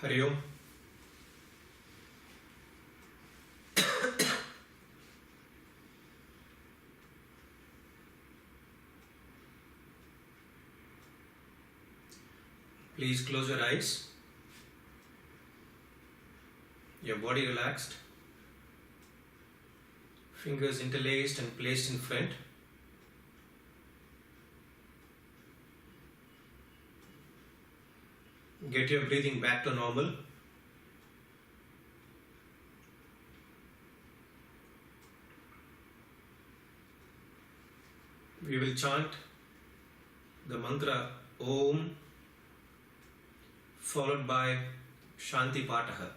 Hari Om. Please close your eyes. Your body relaxed. Fingers interlaced and placed in front. Get your breathing back to normal. We will chant the mantra Om followed by Shanti Pataha.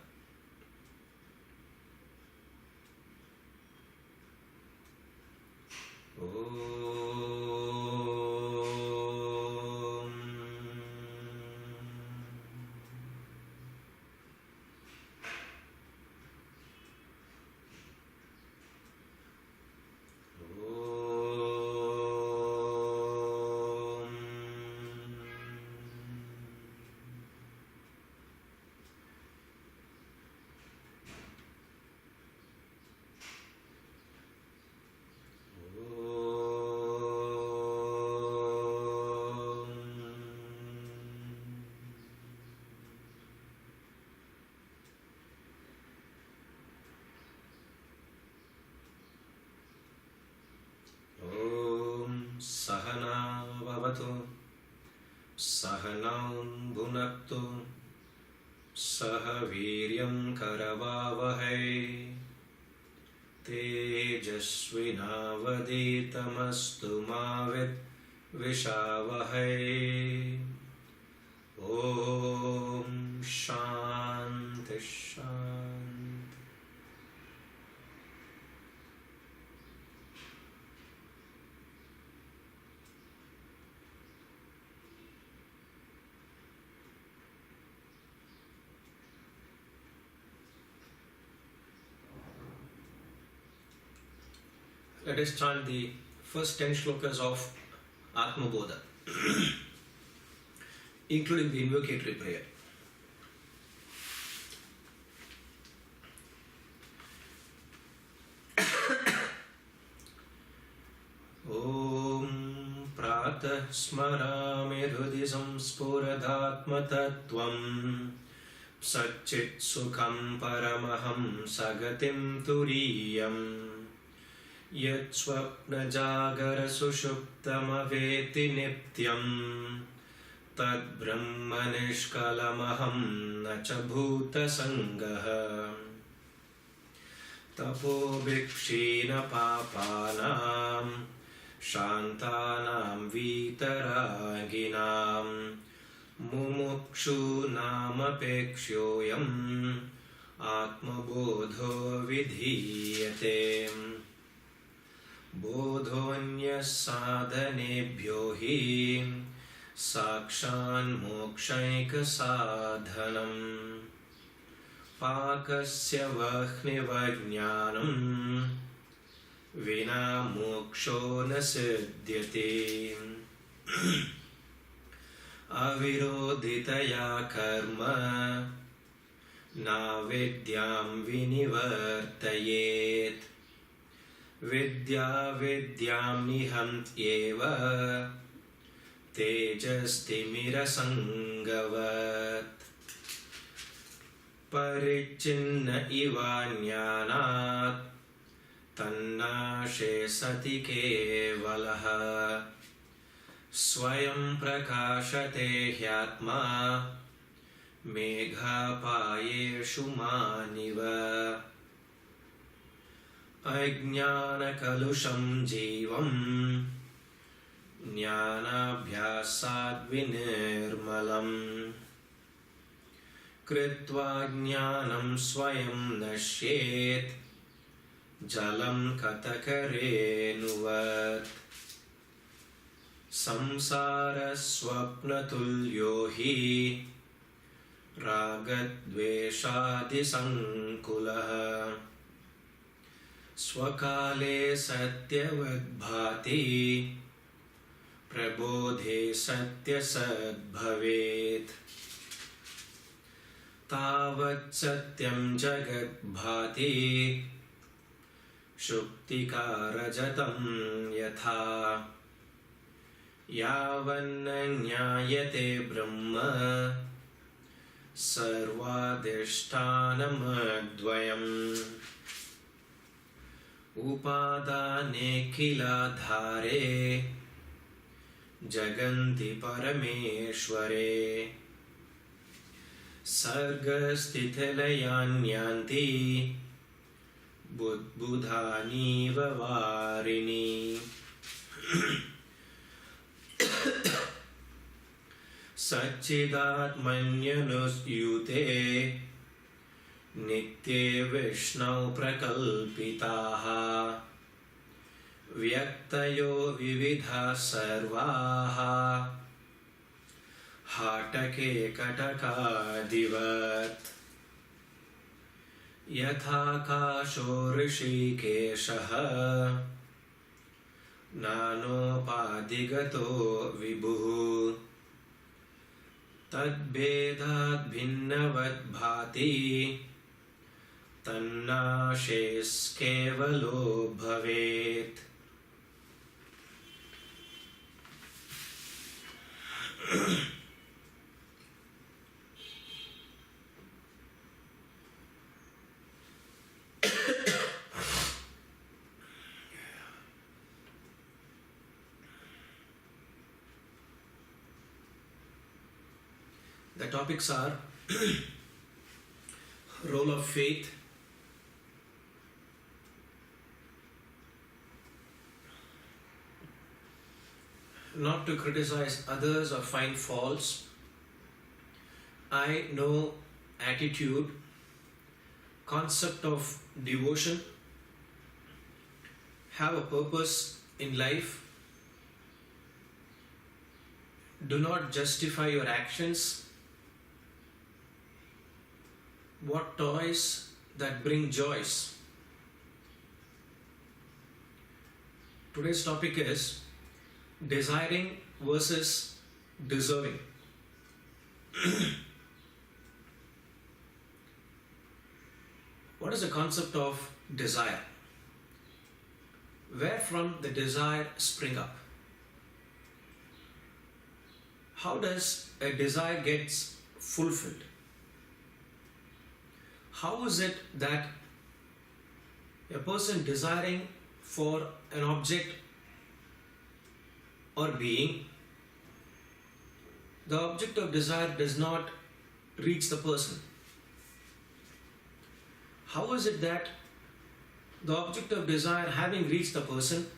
Sahana Vavatu Sahanam Bhunaktu Sahaviryam Karavavahai Tejasvinavaditamastu Mavit Vishavahai. Om Shanti Shanti. Let us chant the first 10 shlokas of Atma Bodha, including the invocatory prayer. Om Pratah Smarami Hrudi Samspuradhatma Tattvam Satchit Sukham Paramaham Sagatim Turiyam Yat Swapna Jagara Sushuptamaveti Niptyam Tad Brahma Nishkalamaham Nacha Bhuta Sangaha Tapo Bhikshina Papanam Shantanam Vitaraginam Mumukshu Namapekshoyam Atma Bodho Vidhiyate Bodhonya sadhanebhyo hi sakshan mokshaika sadhanam pakasya vahni vina moksho na siddhyate avirodhitaya karma na vidyam vinivartayet Vidya vidyam nihantyeva tejastimira sangavat parichinna ivanyānāt tannāshe sati kevalaha swayam prakāshate hyatma meghapāyeshu māniva Ajñānakaluṣam jīvam jnānabhyāsād vinirmalam kritva jnānam swayam nashyet jalam katakarenuvat samsara swapnatulyo hi ragadveshādi sankulaha Swakale satyavadbhati prabodhe satya sadbhavet तावत् सत्यं जगद्भाति शुक्तिकारजतं यथा यावन्न ज्ञायते ब्रह्म सर्वाधिष्ठानमद्वयम् उपादानेऽखिलाधारे जगन्ति परमेश्वरे सर्गस्थितिलयान्यान्ति बुद्बुधानीव वारिणि सच्चिदात्मन्यनुस्यूते नित्ये विष्णौ प्रकल्पिताः व्यक्तयो विविधाः सर्वाः हाटके कटकादिवत् यथाकाशो ऋषिकेशः नानोपाधिगतो विभुः तद्भेदाद् भिन्नवद्भाति तन्नाशेस्केवलो भवेत्। The topics are role of faith, not to criticize others or find faults, I know attitude, concept of devotion, have a purpose in life, do not justify your actions, what toys that bring joys. Today's topic is desiring versus deserving. What is the concept of desire? Where from the desire spring up? How does a desire gets fulfilled? How is it that a person desiring for an object or being, the object of desire does not reach the person? How is it that the object of desire having reached the person,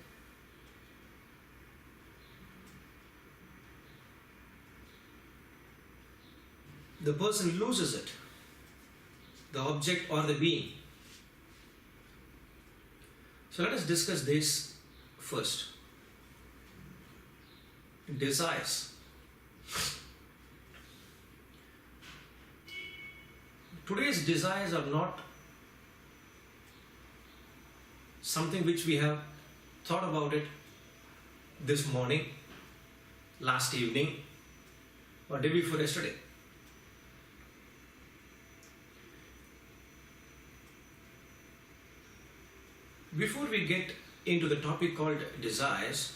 the person loses it, the object or the being? So let us discuss this first. Desires. Today's desires are not something which we have thought about it this morning, last evening, or day before yesterday. Before we get into the topic called desires,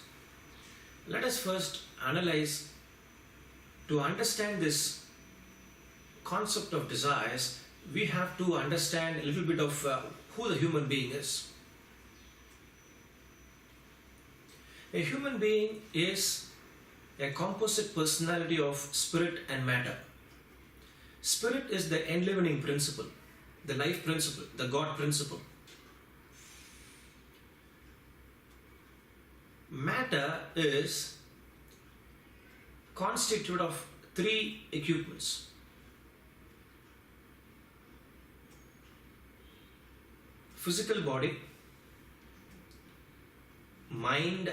let us first analyze. To understand this concept of desires, we have to understand a little bit of who the human being is. A human being is a composite personality of spirit and matter. Spirit is the enlivening principle, the life principle, the God principle. Matter is constituted of three equipments: physical body, mind,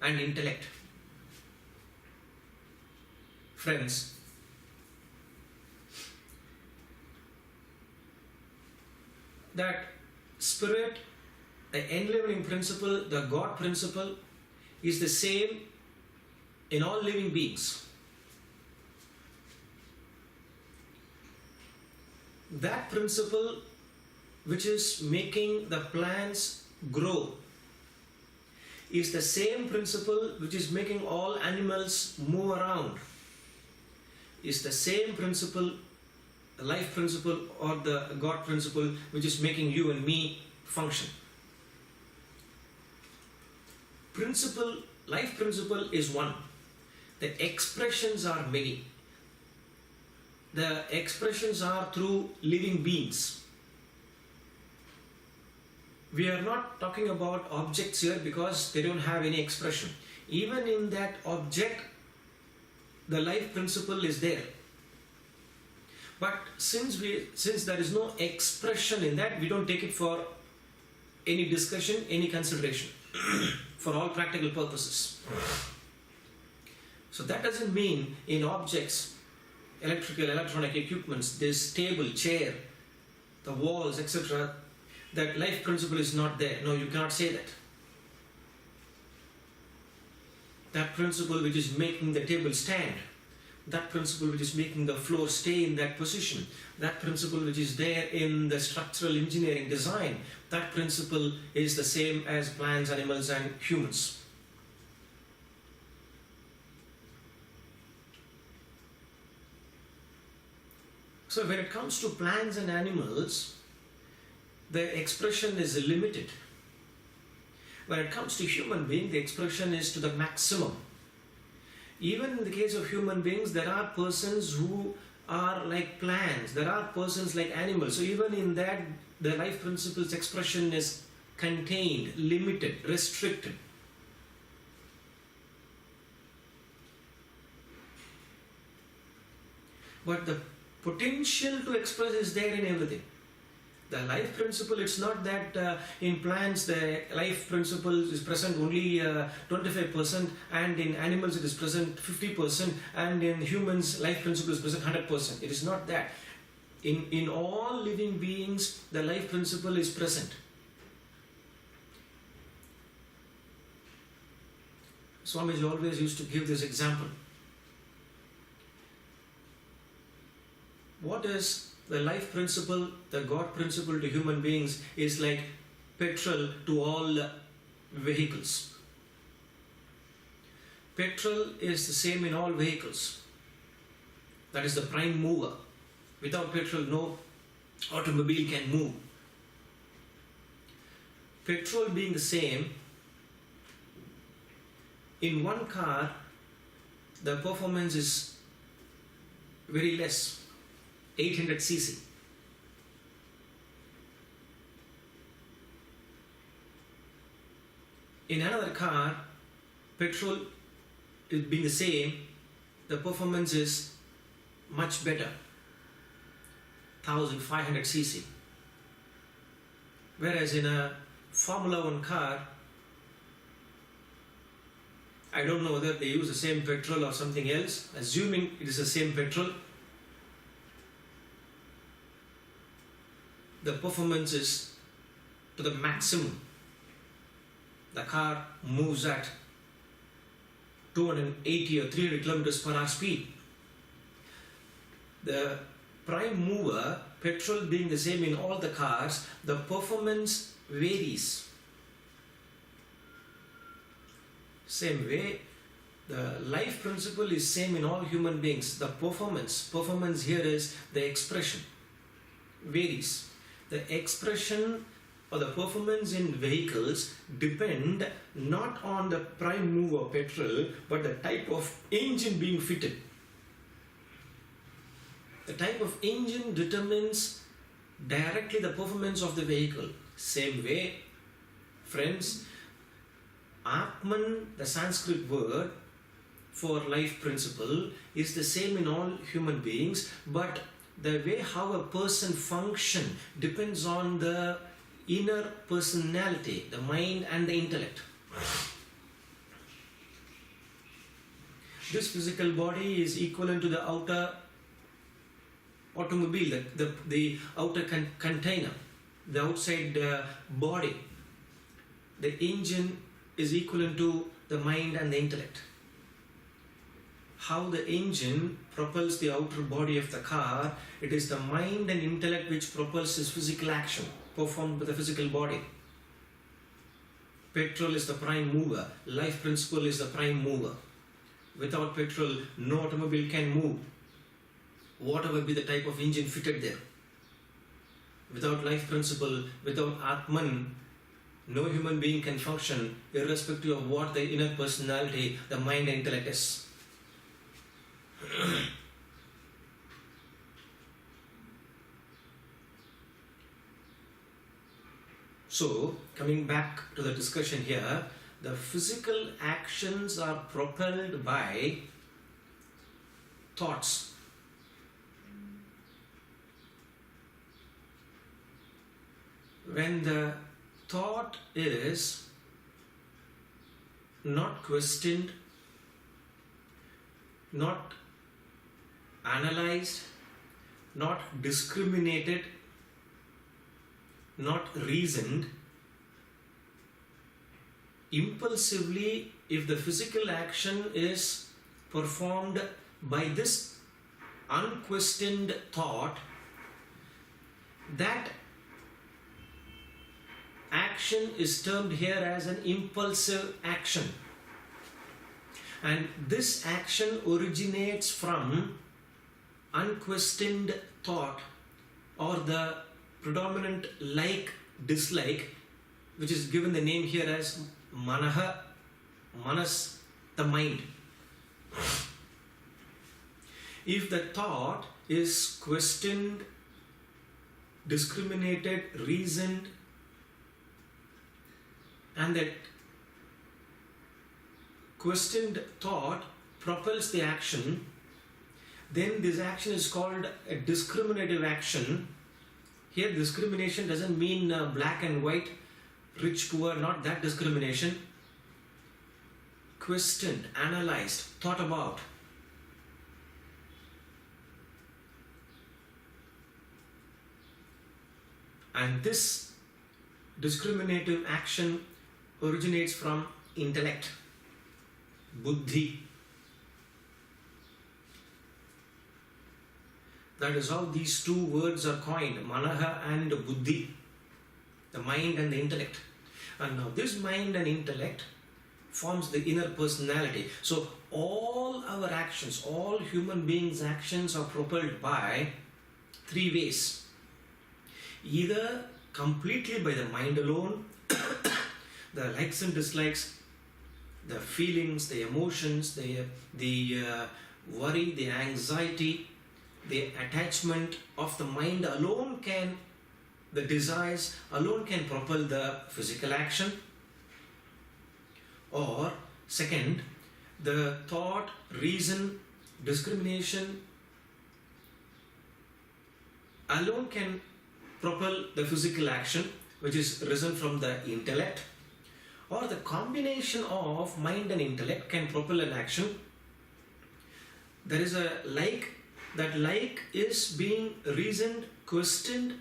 and intellect. Friends, that spirit, the enlivening principle, the God principle, is the same in all living beings. that principle which is making the plants grow is the same principle which is making all animals move around, is the same principle, the life principle or the God principle which is making you and me function. Life principle is one. The expressions are many. The expressions are through living beings. We are not talking about objects here because they don't have any expression. Even in that object, the life principle is there. But since there is no expression in that, we don't take it for any discussion, any consideration, for all practical purposes. So that doesn't mean in objects, electrical, electronic equipments, this table, chair, the walls, etc., that life principle is not there. No, you cannot say that. That principle which is making the table stand, that principle which is making the floor stay in that position, that principle which is there in the structural engineering design, that principle is the same as plants, animals and humans. So when it comes to plants and animals, the expression is limited. When it comes to human being, the expression is to the maximum. Even in the case of human beings, there are persons who are like plants, there are persons like animals. So even in that, the life principle's expression is contained, limited, restricted. But the potential to express is there in everything. The life principle, it's not that in plants the life principle is present only 25% and in animals it is present 50% and in humans life principle is present 100%. It is not that. In all living beings the life principle is present. Swamiji always used to give this example. What is the life principle, the God principle to human beings is like petrol to all vehicles. Petrol is the same in all vehicles. That is the prime mover. Without petrol, no automobile can move. Petrol being the same, in one car, the performance is very less. 800 cc. In another car, petrol is being the same, the performance is much better, 1500 cc. Whereas in a Formula 1 car, I don't know whether they use the same petrol or something else, assuming it is the same petrol, the performance is to the maximum. The car moves at 280 or 300 kilometers per hour speed. The prime mover, petrol being the same in all the cars, the performance varies. Same way, the life principle is same in all human beings. The performance here is the expression, varies. The expression or the performance in vehicles depend not on the prime mover petrol, but the type of engine being fitted. The type of engine determines directly the performance of the vehicle. Same way, friends, Atman, the Sanskrit word for life principle, is the same in all human beings, but the way how a person functions depends on the inner personality, the mind and the intellect. This physical body is equivalent to the outer automobile, the outer container, the outside body. The engine is equivalent to the mind and the intellect. how the engine propels the outer body of the car. It is the mind and intellect which propels his physical action performed by the physical body. Petrol is the prime mover. Life principle is the prime mover. Without petrol, no automobile can move, whatever be the type of engine fitted there. Without life principle, without Atman, no human being can function, irrespective of what the inner personality, the mind and intellect is. So, coming back to the discussion here, the physical actions are propelled by thoughts. When the thought is not questioned, not analyzed, not discriminated, not reasoned, impulsively, if the physical action is performed by this unquestioned thought, that action is termed here as an impulsive action. And this action originates from unquestioned thought, or the predominant like, dislike, which is given the name here as manaha, manas, the mind. If the thought is questioned, discriminated, reasoned, and that questioned thought propels the action, then this action is called a discriminative action. Here discrimination doesn't mean black and white, rich, poor, not that discrimination. Questioned, analyzed, thought about. And this discriminative action originates from intellect, buddhi. That is how these two words are coined, manaha and buddhi, the mind and the intellect. And now this mind and intellect forms the inner personality. So all our actions, all human beings' actions are propelled by three ways. Either completely by the mind alone, the likes and dislikes, the feelings, the emotions, the worry, the anxiety, the attachment of the mind alone can, the desires alone can propel the physical action. Or second, the thought, reason, discrimination alone can propel the physical action, which is risen from the intellect. Or the combination of mind and intellect can propel an action. There is a like, that like is being reasoned, questioned,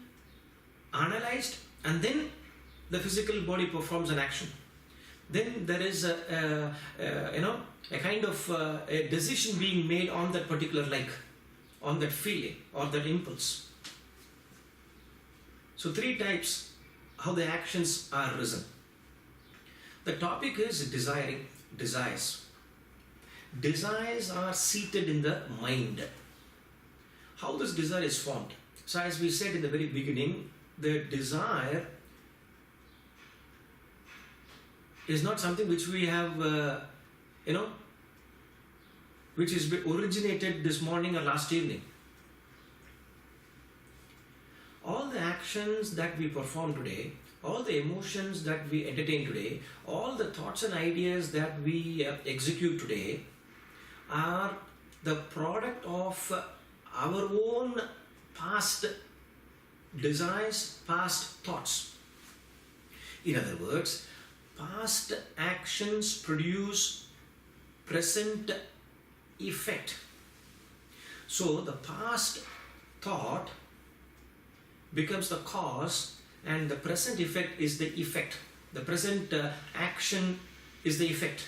analyzed, and then the physical body performs an action. Then there is a kind of a decision being made on that particular like, on that feeling or that impulse. So three types how the actions are risen. The topic is desiring, desires. Desires are seated in the mind. How this desire is formed? So as we said in the very beginning, the desire is not something which we have, which is originated this morning or last evening. All the actions that we perform today, all the emotions that we entertain today, all the thoughts and ideas that we execute today are the product of our own past desires, past thoughts. In other words, past actions produce present effect. So the past thought becomes the cause and the present effect is the effect. The present action is the effect.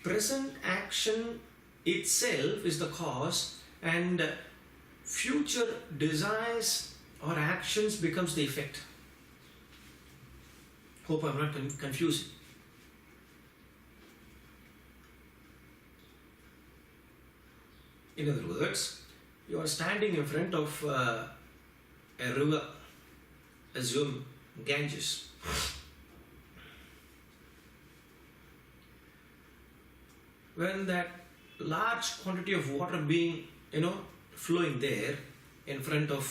present action itself is the cause, and future desires or actions becomes the effect. Hope I'm not confusing. In other words, you are standing in front of a river, assume Ganges. When that large quantity of water being, flowing there in front of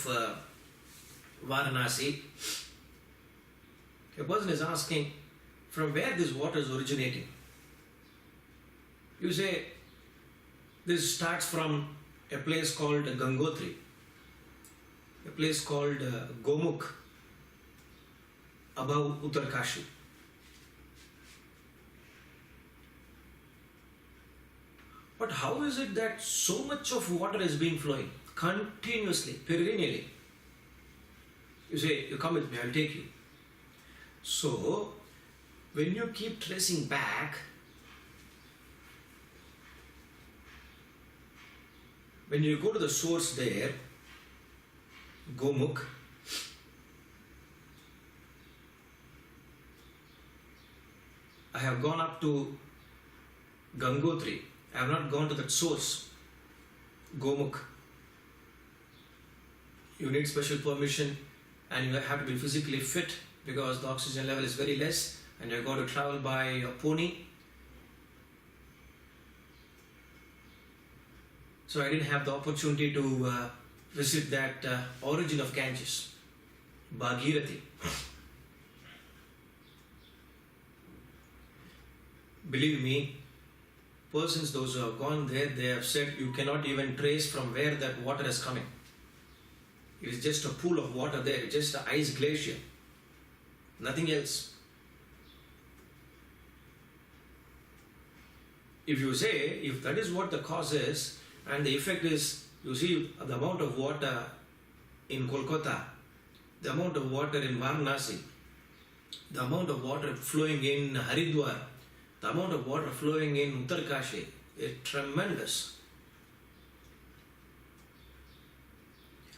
Varanasi, a person is asking from where this water is originating. You say, this starts from a place called Gangotri, a place called Gomukh, above Uttarkashi. But how is it that so much of water is being flowing continuously, perennially? You say, you come with me, I'll take you. So, when you keep tracing back, when you go to the source there, Gomukh, I have gone up to Gangotri. I have not gone to that source, Gomukh. You need special permission and you have to be physically fit because the oxygen level is very less and you're going to travel by a pony. So I didn't have the opportunity to visit that origin of Ganges, Bhagirathi. Believe me, persons, those who have gone there, they have said you cannot even trace from where that water is coming. It is just a pool of water there, just an ice glacier, nothing else. If you say, if that is what the cause is, and the effect is, you see the amount of water in Kolkata, the amount of water in Varanasi, the amount of water flowing in Haridwar, the amount of water flowing in Uttarkashi is tremendous.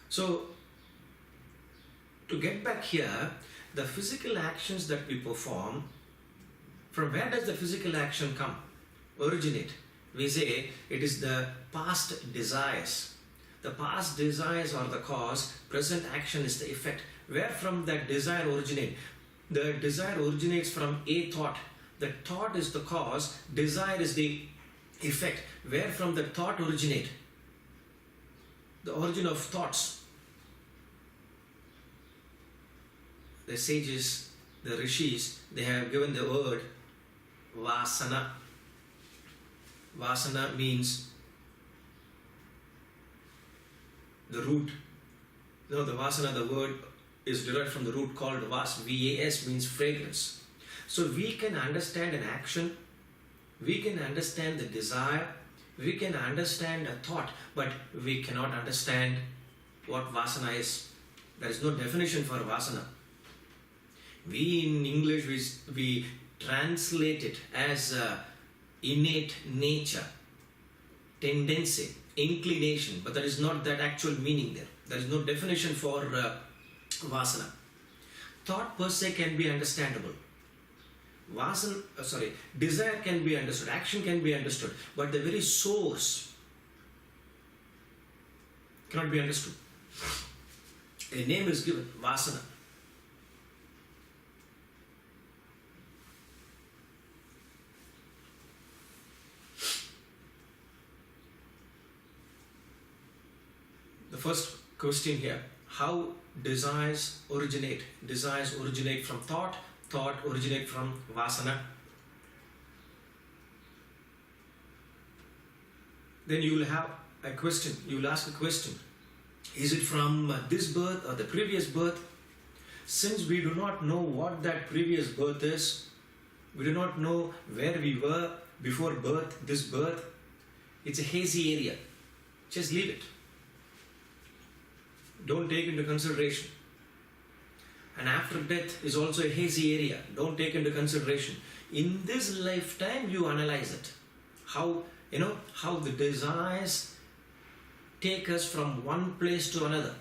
So, to get back here, the physical actions that we perform, from where does the physical action come, originate? We say it is the past desires. The past desires are the cause, present action is the effect. Where from that desire originate? The desire originates from a thought. The thought is the cause, desire is the effect. Where from the thought originate? The origin of thoughts. The sages, the rishis, they have given the word vasana. Vasana means the root. No, the vasana, the word is derived from the root called vas, V-A-S, means fragrance. So we can understand an action, we can understand the desire, we can understand a thought, but we cannot understand what vasana is. There is no definition for vasana. We in English, we translate it as innate nature, tendency, inclination, but there is not that actual meaning there. There is no definition for vasana. Thought per se can be understandable. Desire can be understood, action can be understood, but the very source cannot be understood. A name is given, vasana. The first question here, how desires originate? Desires originate from thought, thought originate from vasana. Then you will have a question, you will ask a question. Is it from this birth or the previous birth? Since we do not know what that previous birth is, we do not know where we were before birth, this birth, it's a hazy area. Just leave it. Don't take into consideration. And after death is also a hazy area. Don't take into consideration. In this lifetime, you analyze it. how the desires take us from one place to another.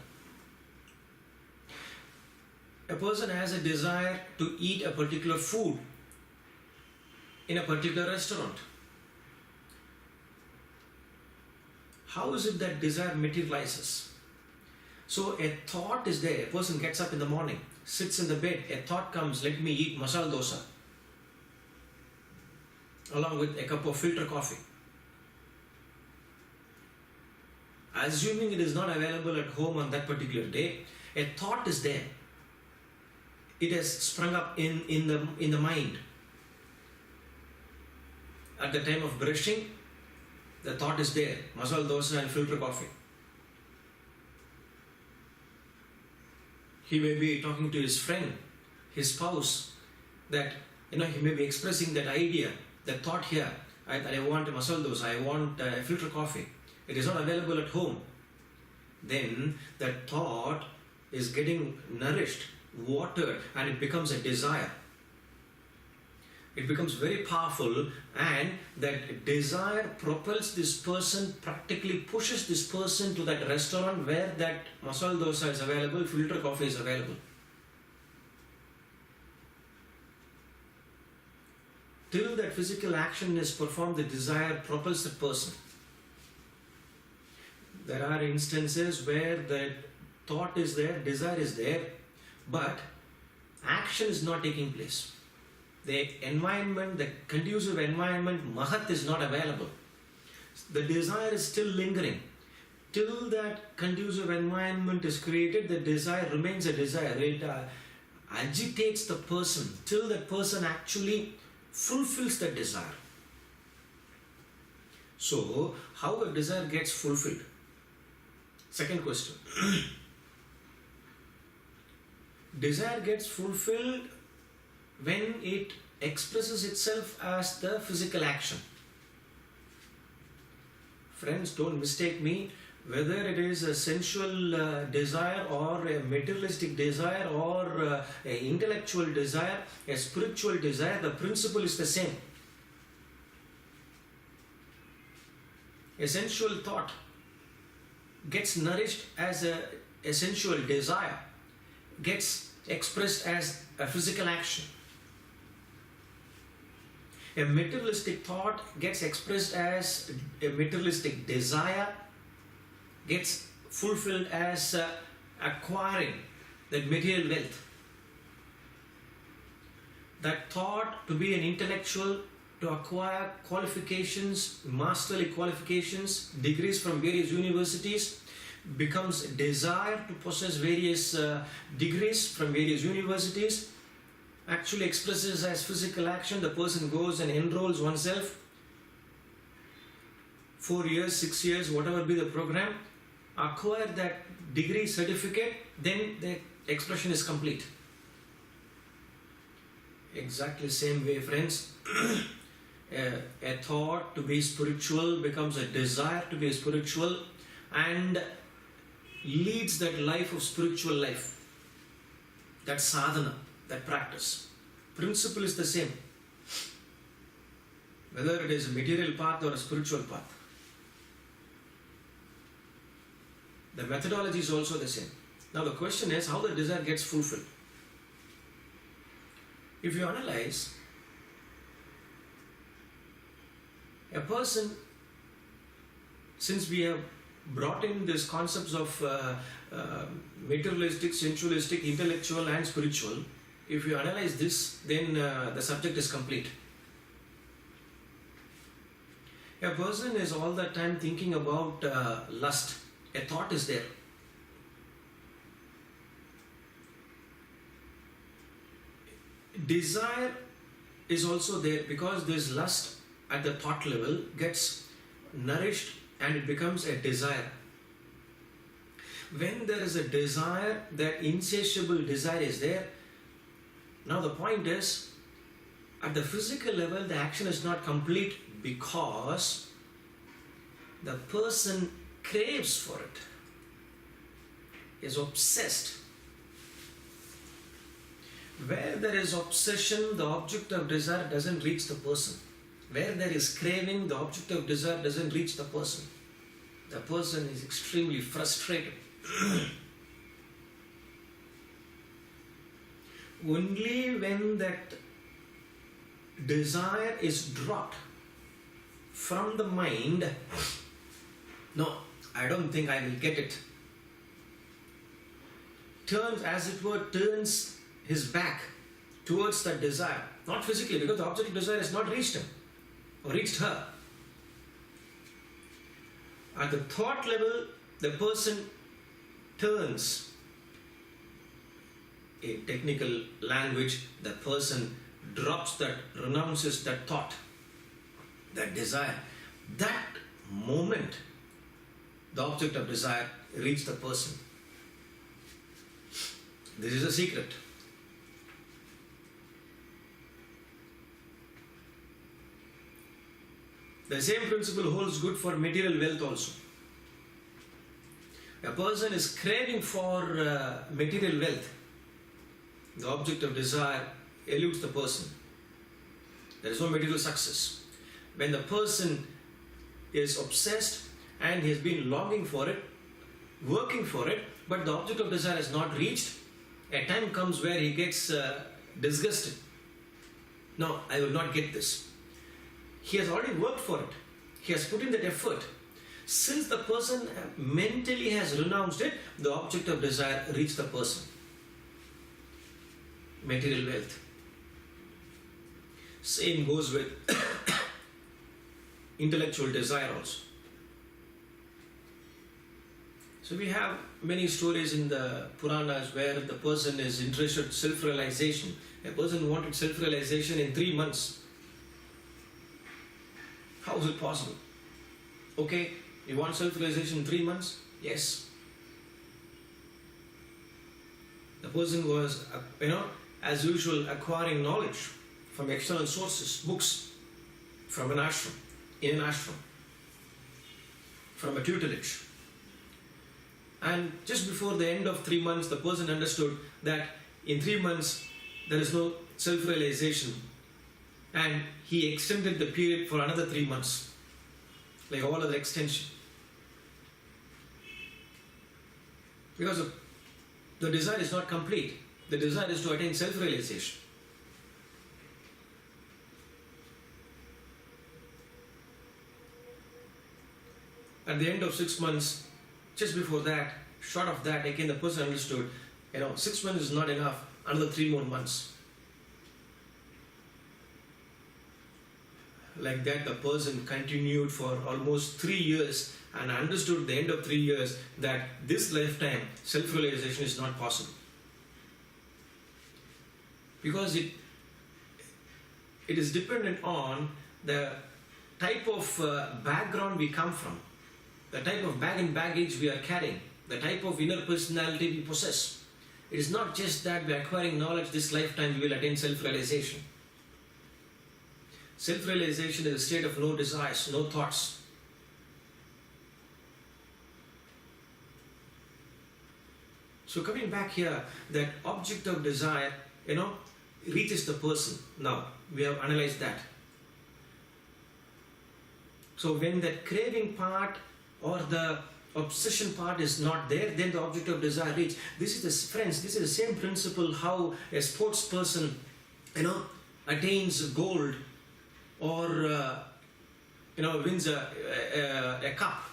A person has a desire to eat a particular food in a particular restaurant. How is it that desire materializes? So a thought is there. A person gets up in the morning, sits in the bed, a thought comes, let me eat masala dosa along with a cup of filter coffee. Assuming it is not available at home on that particular day, a thought is there. It has sprung up in the mind. At the time of brushing, the thought is there, masala dosa and filter coffee. He may be talking to his friend, his spouse, that he may be expressing that idea, that thought here, I want a masala dosa, I want a filter coffee. It is not available at home. Then that thought is getting nourished, watered, and it becomes a desire. It becomes very powerful, and that desire propels this person, practically pushes this person to that restaurant where that masala dosa is available, filter coffee is available. Till that physical action is performed, the desire propels the person. There are instances where the thought is there, desire is there, but action is not taking place. The environment, the conducive environment, mahat is not available. The desire is still lingering. Till that conducive environment is created, the desire remains a desire. It agitates the person till that person actually fulfills that desire. So, how a desire gets fulfilled? Second question. Desire gets fulfilled when it expresses itself as the physical action. Friends, don't mistake me, whether it is a sensual desire or a materialistic desire or an intellectual desire, a spiritual desire, the principle is the same. A sensual thought gets nourished as a sensual desire, gets expressed as a physical action. A materialistic thought gets expressed as a materialistic desire, gets fulfilled as acquiring that material wealth. That thought to be an intellectual, to acquire qualifications, masterly qualifications, degrees from various universities, becomes a desire to possess various degrees from various universities, actually expresses as physical action. The person goes and enrolls oneself, 4 years, 6 years, whatever be the program, acquire that degree certificate, then the expression is complete. Exactly same way, friends. A thought to be spiritual becomes a desire to be spiritual and leads that life of spiritual life, that sadhana, that practice. Principle is the same, whether it is a material path or a spiritual path. The methodology is also the same. Now the question is how the desire gets fulfilled. If you analyze, a person, since we have brought in these concepts of materialistic, sensualistic, intellectual and spiritual, if you analyze this, then the subject is complete. A person is all the time thinking about lust. A thought is there. Desire is also there because this lust at the thought level gets nourished and it becomes a desire. When there is a desire, that insatiable desire is there. Now the point is, at the physical level, the action is not complete because the person craves for it, is obsessed. Where there is obsession, the object of desire doesn't reach the person. Where there is craving, the object of desire doesn't reach the person. The person is extremely frustrated. Only when that desire is dropped from the mind, no, I don't think I will get it. Turns, as it were, turns his back towards that desire. Not physically, because the object of desire has not reached him or reached her. At the thought level, the person turns. In technical language, the person drops that, renounces that thought, that desire. That moment, the object of desire reached the person. This is a secret. The same principle holds good for material wealth also. A person is craving for material wealth. The object of desire eludes the person. There is no material success. When the person is obsessed and he has been longing for it, working for it, but the object of desire has not reached, a time comes where he gets disgusted. No, I will not get this. He has already worked for it. He has put in that effort. Since the person mentally has renounced it, the object of desire reached the person. Material wealth. Same goes with intellectual desire also. So we have many stories in the Puranas where the person is interested in self-realization. A person wanted self-realization in 3 months. How is it possible? Okay, you want self-realization in 3 months? Yes. The person was, as usual, acquiring knowledge from external sources, books, from an ashram, in an ashram, from a tutelage. And just before the end of 3 months, the person understood that in 3 months there is no self-realization, and he extended the period for another 3 months, like all other extension. Because the desire is not complete. The desire is to attain self-realization. At the end of 6 months, just before that, short of that, again the person understood, 6 months is not enough, another 3 more months. Like that, the person continued for almost 3 years and understood at the end of 3 years that this lifetime self-realization is not possible. Because it is dependent on the type of background we come from, the type of bag and baggage we are carrying, the type of inner personality we possess. It is not just that by acquiring knowledge this lifetime we will attain self-realization. Self-realization is a state of no desires, no thoughts. So coming back here, that object of desire, reaches the person. Now, we have analyzed that. So when that craving part or the obsession part is not there, then the object of desire reaches. This is the same principle how a sports person, attains gold or wins a cup.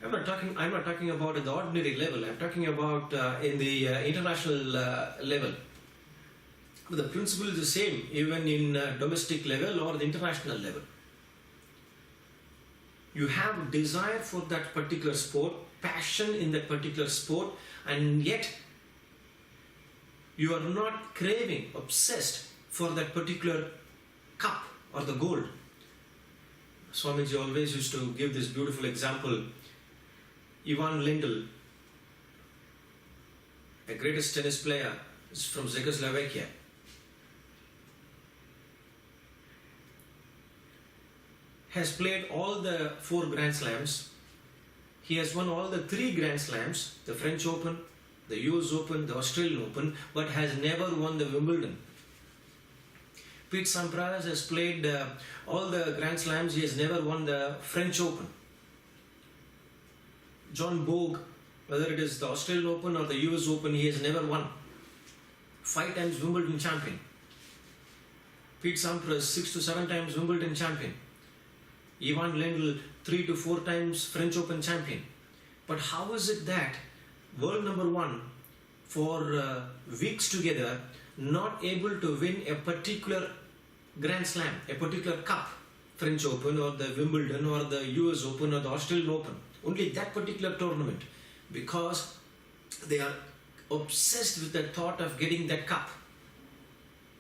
I'm not talking about at the ordinary level. I'm talking about in the international level. But the principle is the same even in domestic level or the international level. You have desire for that particular sport, passion in that particular sport, and yet you are not craving, obsessed for that particular cup or the gold. Swamiji always used to give this beautiful example. Ivan Lendl, a greatest tennis player, is from Czechoslovakia. Has played all the 4 Grand Slams. He has won all the 3 Grand Slams, the French Open, the US Open, the Australian Open, but has never won the Wimbledon. Pete Sampras has played all the Grand Slams. He has never won the French Open. John Bogue, whether it is the Australian Open or the US Open, he has never won. 5 times Wimbledon champion. Pete Sampras, 6 to 7 times Wimbledon champion. Ivan Lendl, 3 to 4 times French Open champion. But how is it that world number 1 for weeks together not able to win a particular Grand Slam, a particular cup, French Open or the Wimbledon or the US Open or the Australian Open, only that particular tournament, because they are obsessed with the thought of getting that cup.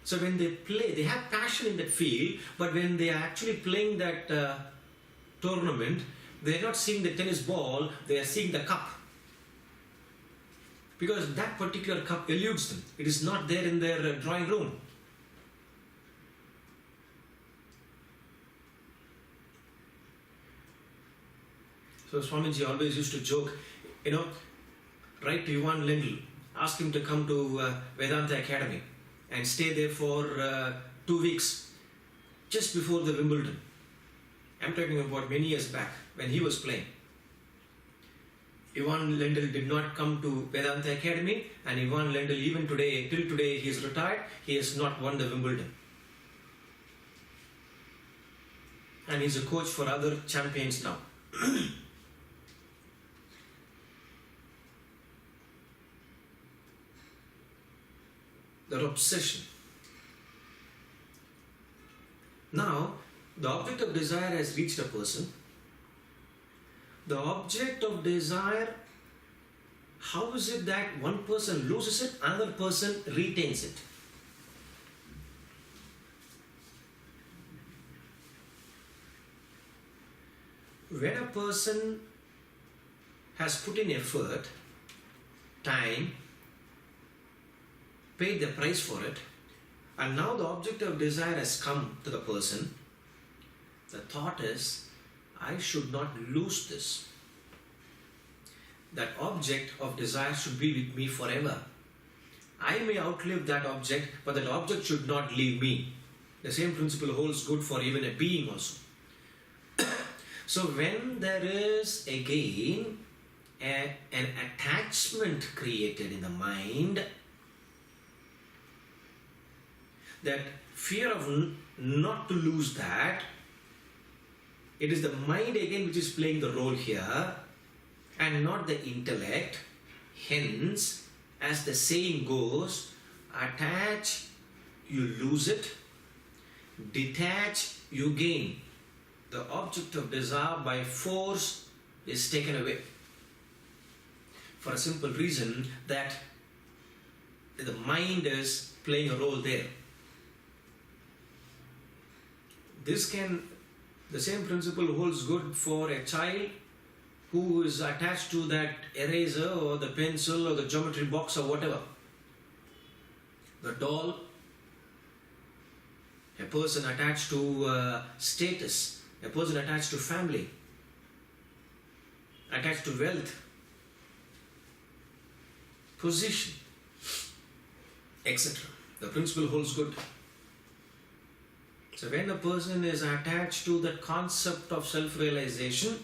So when they play, they have passion in that field, but when they are actually playing that tournament, they are not seeing the tennis ball, they are seeing the cup. Because that particular cup eludes them. It is not there in their drawing room. So Swamiji always used to joke, write to Ivan Lendl, ask him to come to Vedanta Academy and stay there for 2 weeks, just before the Wimbledon. I'm talking about many years back when he was playing. Ivan Lendl did not come to Vedanta Academy, and Ivan Lendl, even today, till today, he is retired, he has not won the Wimbledon. And he's a coach for other champions now. That obsession. Now, the object of desire has reached a person. The object of desire, how is it that one person loses it, another person retains it? When a person has put in effort, time, paid the price for it, and now the object of desire has come to the person, the thought is, I should not lose this. That object of desire should be with me forever. I may outlive that object, but that object should not leave me. The same principle holds good for even a being also. So when there is again an attachment created in the mind, that fear of not to lose that, it is the mind again which is playing the role here and not the intellect. Hence, as the saying goes, attach, you lose it. Detach, you gain. The object of desire by force is taken away. For a simple reason that the mind is playing a role there. The same principle holds good for a child who is attached to that eraser or the pencil or the geometry box or whatever. The doll, a person attached to status, a person attached to family, attached to wealth, position, etc. The principle holds good. So when a person is attached to the concept of self-realization,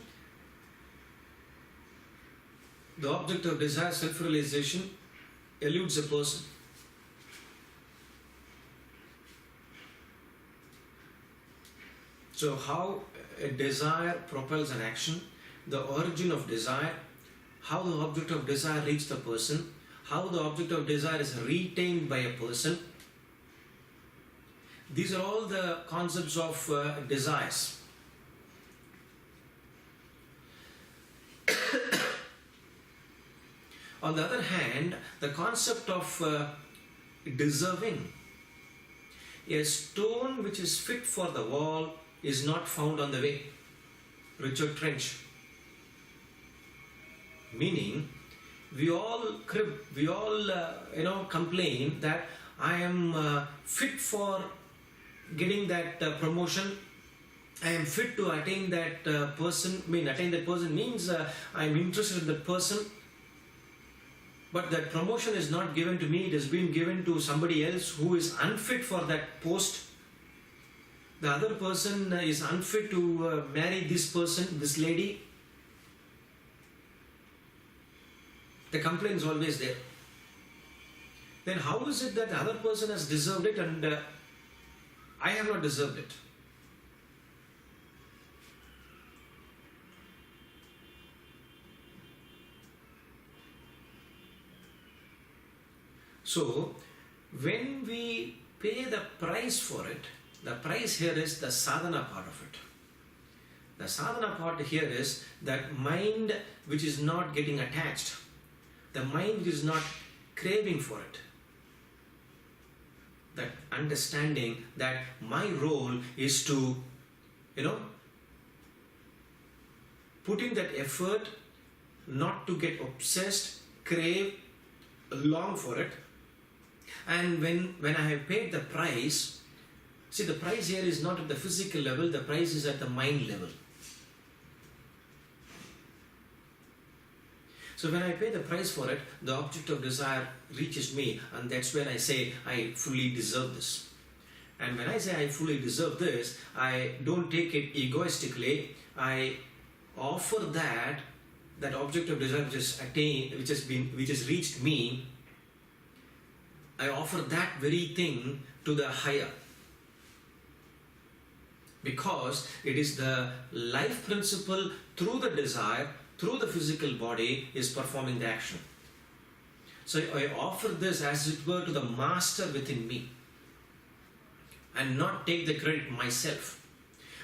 the object of desire, self-realization, eludes a person. So how a desire propels an action, the origin of desire, how the object of desire reaches the person, how the object of desire is retained by a person. These are all the concepts of desires. On the other hand, the concept of deserving. A stone which is fit for the wall is not found on the way. Richard Trench. Meaning, we all complain that I am fit for getting that promotion. I am fit to attain that person. Attain that person means I am interested in that person. But that promotion is not given to me. It has been given to somebody else who is unfit for that post. the other person is unfit to marry this person, this lady, the complaint is always there. Then how is it that the other person has deserved it and I have not deserved it? So, when we pay the price for it, the price here is the sadhana part of it. The sadhana part here is that mind which is not getting attached, the mind which is not craving for it, that understanding that my role is to, put in that effort, not to get obsessed, crave, long for it. And when I have paid the price, see, the price here is not at the physical level, the price is at the mind level. So when I pay the price for it, the object of desire reaches me, and that's when I say I fully deserve this. And when I say I fully deserve this, I don't take it egoistically. I offer that object of desire which has reached me. I offer that very thing to the higher, because it is the life principle through the desire, through the physical body, is performing the action. So I offer this as it were to the master within me and not take the credit myself.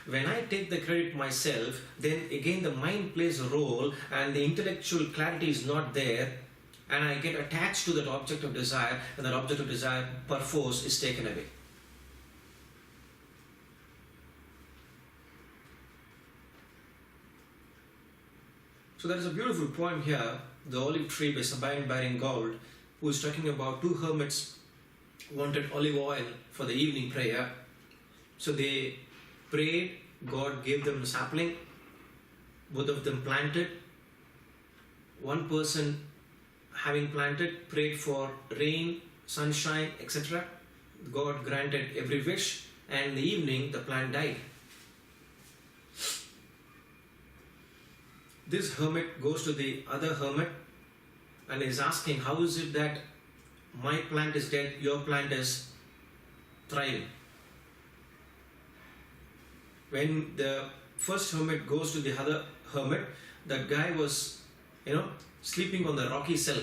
When I take the credit myself, then again the mind plays a role and the intellectual clarity is not there, and I get attached to that object of desire, and that object of desire perforce is taken away. So there is a beautiful poem here, The Olive Tree by Sabayan Baring Gould, who is talking about two hermits wanted olive oil for the evening prayer. So they prayed, God gave them a sapling, both of them planted. One person, having planted, prayed for rain, sunshine, etc. God granted every wish, and in the evening the plant died. This hermit goes to the other hermit and is asking, how is it that my plant is dead, your plant is thriving? When the first hermit goes to the other hermit, that guy was, sleeping on the rocky cell.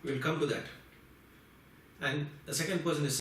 We'll come to that. And the second person is